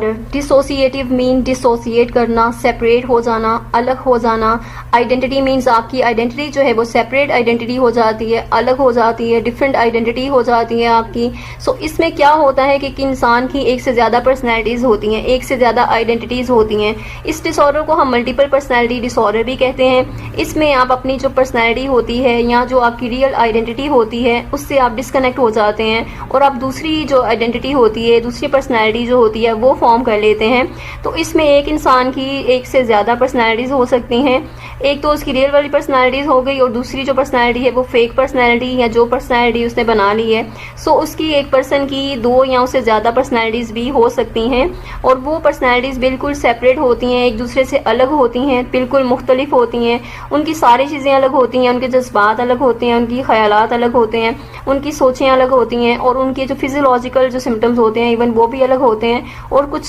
Dissociative mean dissociate करना, separate हो जाना, अलग हो जाना। आइडेंटिटी मीन्स आपकी आइडेंटिटी जो है वो सेपरेट आइडेंटिटी हो जाती है, अलग हो जाती है, डिफरेंट आइडेंटिटी हो जाती है आपकी। सो इसमें क्या होता है कि इंसान की एक से ज़्यादा पर्सनैलिटीज़ होती हैं, एक से ज़्यादा आइडेंटिटीज़ होती हैं। इस डिसऑर्डर को हम मल्टीपल पर्सनैलिटी डिसऑर्डर भी कहते हैं। इसमें आप अपनी जो पर्सनैलिटी होती है या जो आपकी रियल आइडेंटिटी होती है उससे आप डिस्कनेक्ट हो जाते हैं और आप दूसरी जो आइडेंटिटी होती है, दूसरी पर्सनैलिटी जो होती है वो फॉर्म कर लेते हैं। तो इसमें एक इंसान की एक से ज़्यादा पर्सनैलिटीज़ हो सकती हैं। एक तो उसकी रियल वाली पर्सनैलिटीज़ हो गई और दूसरी जो पर्सनैलिटी है वो फेक पर्सनैलिटी या जो पर्सनैलिटी उसने बना ली है। सो उसकी एक पर्सन की दो या उससे ज़्यादा पर्सनैलिटीज़ भी हो सकती हैं और वो पर्सनैलिटीज़ बिल्कुल सेपरेट होती हैं, एक दूसरे से अलग होती हैं, बिल्कुल मुख्तलिफ होती हैं। उनकी सारी चीज़ें अलग होती हैं, उनके जज्बात अलग होते हैं, उनकी ख्यालात अलग होते हैं, उनकी सोचें अलग होती हैं और उनके जो फिजियोलॉजिकल जो सिम्टम्स होते हैं इवन वो भी अलग होते हैं। और कुछ